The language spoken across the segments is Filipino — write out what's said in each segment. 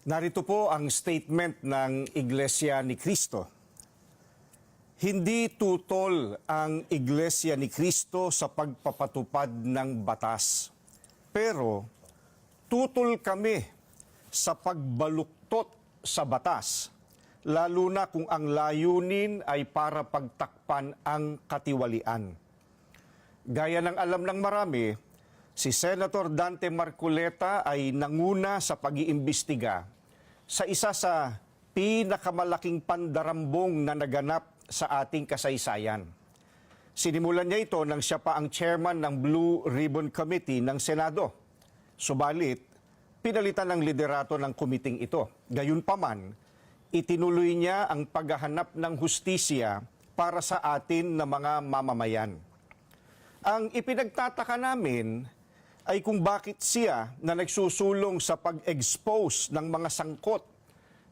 Narito po ang statement ng Iglesia ni Cristo. Hindi tutol ang Iglesia ni Cristo sa pagpapatupad ng batas. Pero tutol kami sa pagbaluktot sa batas, lalo na kung ang layunin ay para pagtakpan ang katiwalian. Gaya ng alam ng marami, si Senator Dante Marcoleta ay nanguna sa pag-iimbestiga sa isa sa pinakamalaking pandarambong na naganap sa ating kasaysayan. Sinimulan niya ito nang siya pa ang chairman ng Blue Ribbon Committee ng Senado. Subalit, pinalitan ng liderato ng kumiting ito. Gayunpaman, itinuloy niya ang paghahanap ng hustisya para sa atin na mga mamamayan. Ang ipinagtataka namin ay kung bakit siya na nagsusulong sa pag-expose ng mga sangkot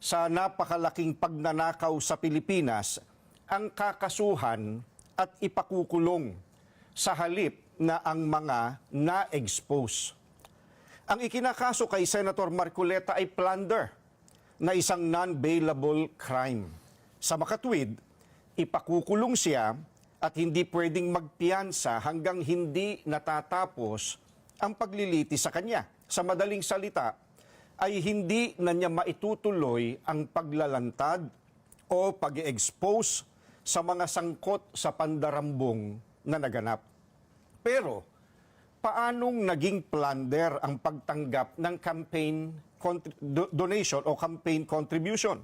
sa napakalaking pagnanakaw sa Pilipinas ang kakasuhan at ipakukulong sa halip na ang mga na-expose. Ang ikinakaso kay Senator Marcoleta ay plunder na isang non-bailable crime. Sa makatwid, ipakukulong siya at hindi pwedeng magpiyansa hanggang hindi natatapos ang paglilitis sa kanya. Sa madaling salita, ay hindi na niya maitutuloy ang paglalantad o pag-expose sa mga sangkot sa pandarambong na naganap. Pero, paanong naging plunder ang pagtanggap ng campaign donation o campaign contribution?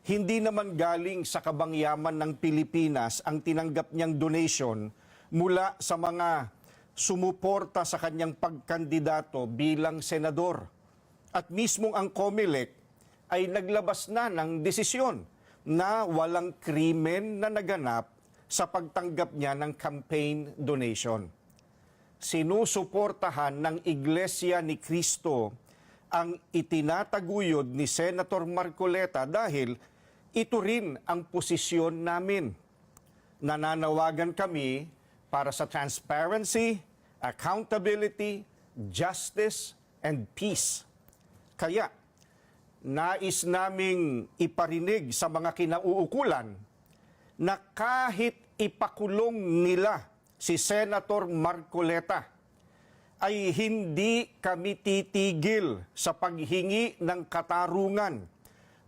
Hindi naman galing sa kabangyaman ng Pilipinas ang tinanggap niyang donation mula sa mga sumuporta sa kanyang pagkandidato bilang senador. At mismong ang COMELEC ay naglabas na ng desisyon na walang krimen na naganap sa pagtanggap niya ng campaign donation. Sinusuportahan ng Iglesia ni Cristo ang itinataguyod ni Senator Marcoleta dahil ito rin ang posisyon namin. Nananawagan kami para sa transparency, accountability, justice, and peace. Kaya, nais naming iparinig sa mga kinauukulan na kahit ipakulong nila si Senator Marcoleta, ay hindi kami titigil sa paghingi ng katarungan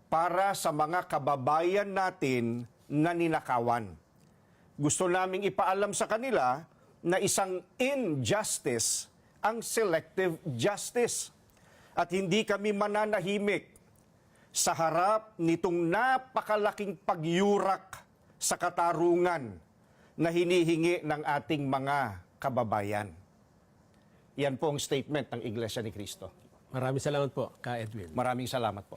para sa mga kababayan natin na ninakawan. Gusto naming ipaalam sa kanila na isang injustice ang selective justice. At hindi kami mananahimik sa harap nitong napakalaking pagyurak sa katarungan na hinihingi ng ating mga kababayan. Yan po ang statement ng Iglesia ni Cristo. Maraming salamat po, Ka Edwin. Maraming salamat po.